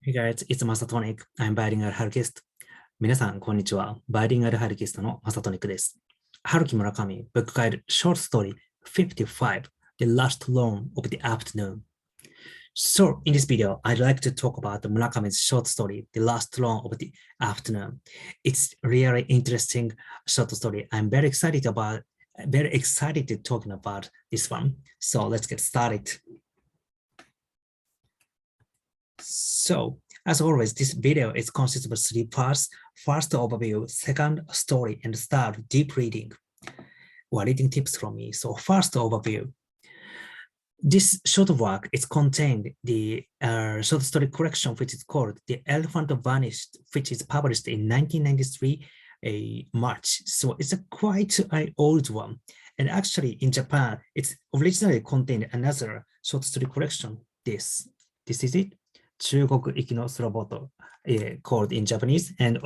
Hey guys, it's Masatonic. I'm bilingual harukist. 皆さん、こんにちは。バイリンガルハルキストのマサトニックです。Haruki Murakami, book guide short story 55, The Last Lawn of the Afternoon. So, in this video, I'd like to talk about Murakami's short story, The Last Lawn of the Afternoon. It's really interesting short story. I'm very excited to talking about this one. So, let's get started. So, as always, this video is consists of 3 parts. First overview, second story, and third deep reading or reading tips from me. So first overview. This short work is contained the short story collection, which is called The Elephant Vanishes, which is published in 1993 March. So it's a quite old one. And actually in Japan, it's originally contained another short story collection. This is it. 中国行きのスローボート called in Japanese, and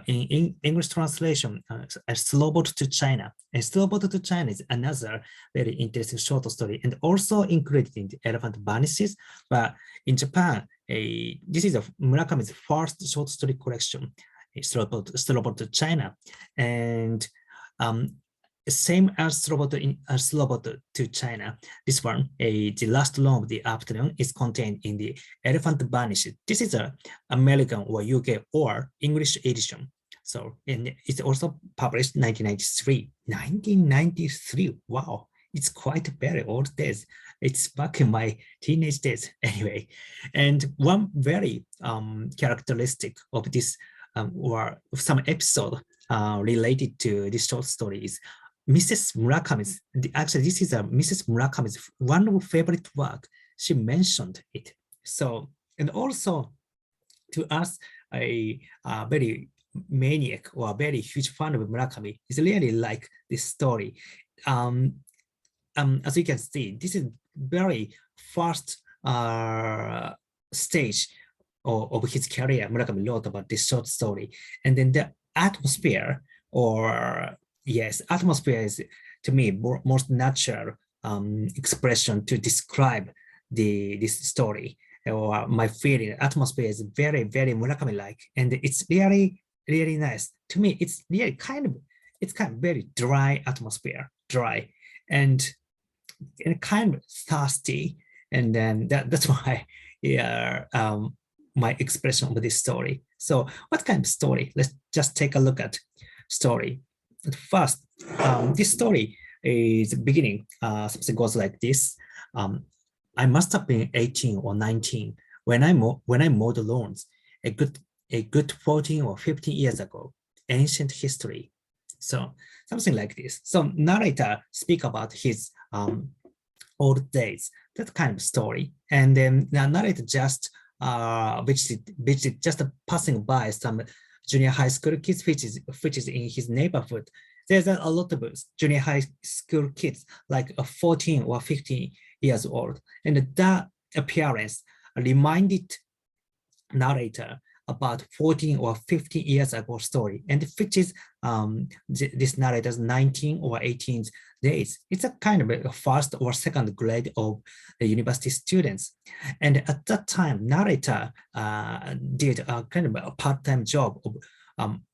in English translation, a slow boat to China. A slow boat to China is another very interesting short story, and also included in The Elephant Vanishes. But in Japan, this is Murakami's first short story collection, a slow boat to China, and same as slow boat to China. This one, The Last Lawn of the Afternoon, is contained in The Elephant Vanishes. This is an American or UK or English edition. So, and it's also published 1993. 1993, wow, it's quite very old days. It's back in my teenage days anyway. And one very characteristic of this or some episode related to this short story is Mrs. Murakami's, actually this is Mrs. Murakami's one favorite work. She mentioned it. So, and also to us, a very maniac or a very huge fan of Murakami is really like this story. As you can see, this is very first stage of his career. Murakami wrote about this short story. And then the atmosphere or yes, atmosphere is, to me, most natural expression to describe this story or my feeling. Atmosphere is very, very Murakami-like, and it's really, really nice. To me, it's really kind of very dry atmosphere, dry, and kind of thirsty. And then that's why, my expression of this story. So, what kind of story? Let's just take a look at story. First, this story is beginning. Something goes like this. I must have been 18 or 19 when I mowed lawns. A good 14 or 15 years ago. Ancient history. So something like this. So narrator speak about his old days. That kind of story, and then the narrator just which is just passing by some junior high school kids, which is in his neighborhood. There's a lot of junior high school kids, like 14 or 15 years old. And that appearance reminded narrator about 14 or 15 years ago story, and which is this narrator's 19 or 18 days. It's a kind of a first or second grade of the university students. And at that time, narrator did a kind of a part-time job of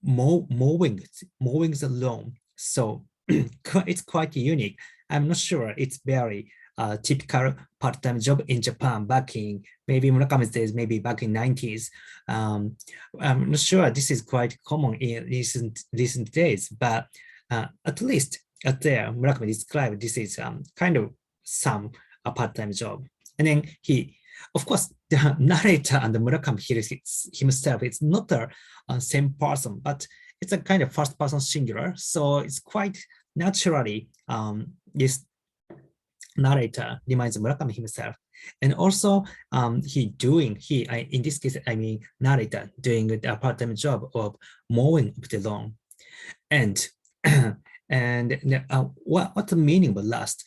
mowing the lawn. So it's quite unique. I'm not sure it's very typical part-time job in Japan back in maybe Murakami's days, maybe back in 90s. I'm not sure this is quite common in recent days, but at least at there, Murakami described this is kind of some part-time job. And then he, of course, the narrator and the Murakami himself, it's not the same person, but it's a kind of first-person singular. So it's quite naturally this narrator reminds Murakami himself. And also in this case, I mean, narrator doing a part-time job of mowing the lawn. And and what the meaning of last?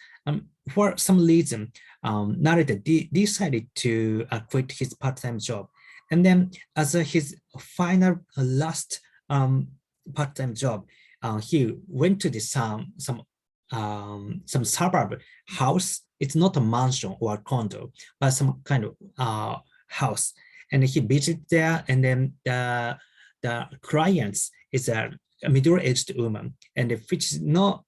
For some reason, narrator decided to quit his part-time job. And then as his final last part-time job, he went to some suburb house. It's not a mansion or a condo, but some kind of house. and he visited there, and then the clients is a middle-aged woman, and which is not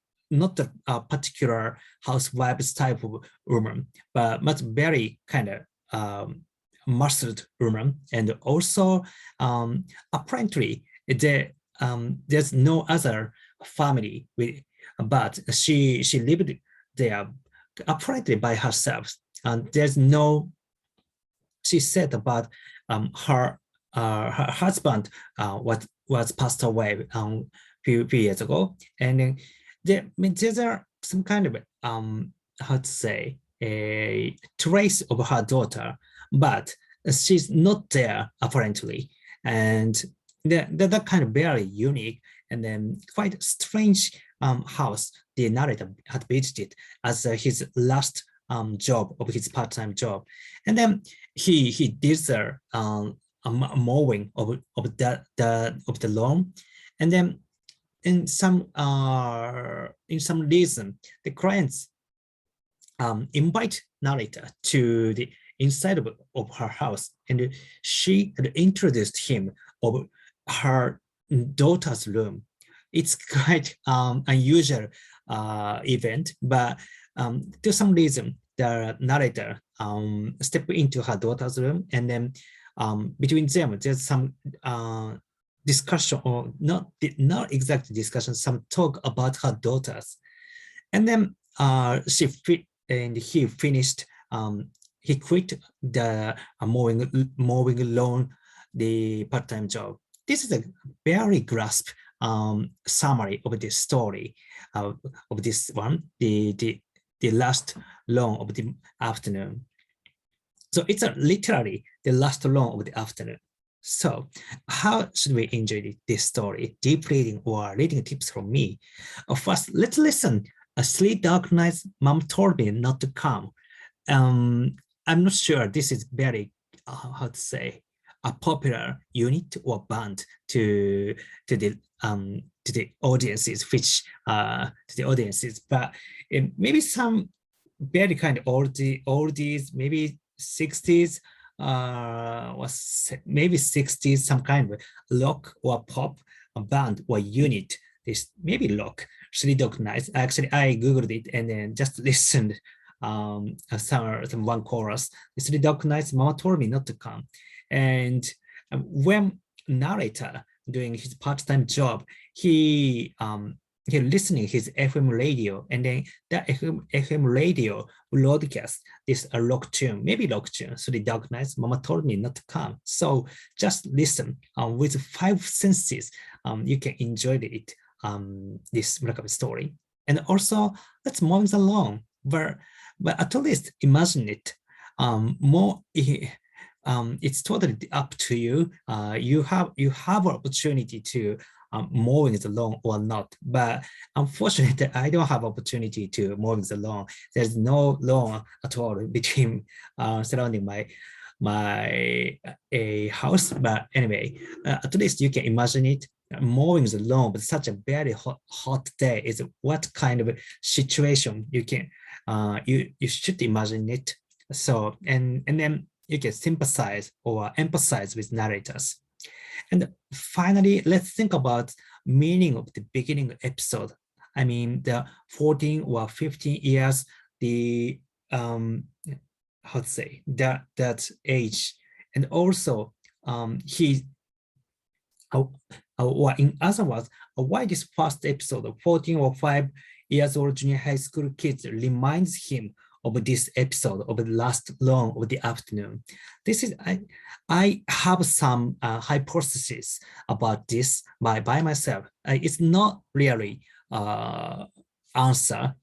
a particular housewives type of woman, but very kind of muscled woman, and also apparently there's no other family but she lived there apparently by herself, and there's no. She said about her husband was passed away few years ago, and then there's some kind of how to say a trace of her daughter, but she's not there apparently, and that kind of very unique and then quite strange house the narrator had visited as his last job of his part-time job, and then he did the mowing of the lawn, and then in some reason the clients invite narrator to the inside of her house, and she had introduced him of her daughter's room. It's quite unusual event, but to some reason the narrator stepped into her daughter's room, and then between them there's some discussion, or not exactly discussion, some talk about her daughters, and then he finished. He quit the mowing lawn, the part-time job. This is a very grasp summary of this story of this one, the last lawn of the afternoon. So it's literally the last lawn of the afternoon. So how should we enjoy this story? Deep reading or reading tips from me? First, let's listen. 3 dark nights mom told me not to come. I'm not sure this is very, how to say, a popular unit or band to the audiences, but maybe some very kind of oldies, maybe 60s, was maybe 60s, some kind of rock or pop band or unit. This maybe rock. 3 dark nights. Actually, I googled it and then just listened some one chorus. 3 dark nights mama told me not to come, and when narrator doing his part-time job, he listening his FM radio, and then that FM radio broadcast this rock tune, maybe rock tune. 3 dark nights mama told me not to come. So just listen with 5 senses. You can enjoy it. This Murakami story, and also let's move along. But at least imagine it. More, it's totally up to you. You have an opportunity to mowing the lawn or not. But unfortunately, I don't have opportunity to mowing the lawn. There's no lawn at all between surrounding my house. But anyway, at least you can imagine it. Mowing the lawn, but such a very hot day is what kind of situation you can you should imagine it. So and then you can sympathize or empathize with narrators. And finally, let's think about meaning of the beginning episode. I mean, the 14 or 15 years, the how to say that age, and also he. Or in other words, why this first episode of 14 or 5 years old junior high school kids reminds him of this episode of the last lawn of the afternoon. This is I have some hypothesis about this by myself. It's not really answer.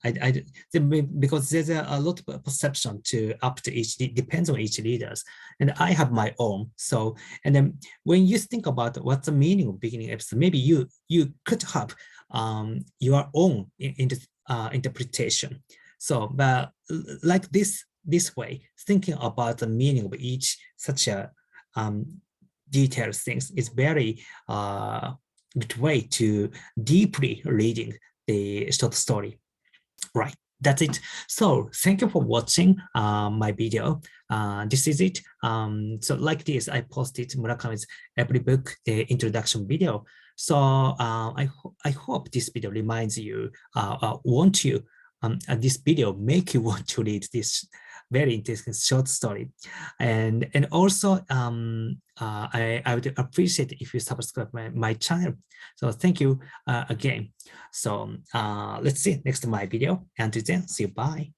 Because there's a lot of perception up to each, depends on each leaders, and I have my own. So, and then when you think about what's the meaning of beginning episode, maybe you could have your own interpretation. So, but like this way, thinking about the meaning of each such a detailed things is very good way to deeply reading the short story, right? That's it. So thank you for watching my video. This is it. So like this, I posted Murakami's every book introduction video. So I hope this video reminds you, this video make you want to read this very interesting short story. And also I would appreciate if you subscribe my channel. So thank you again. So let's see next my video. Until then, see you. Bye.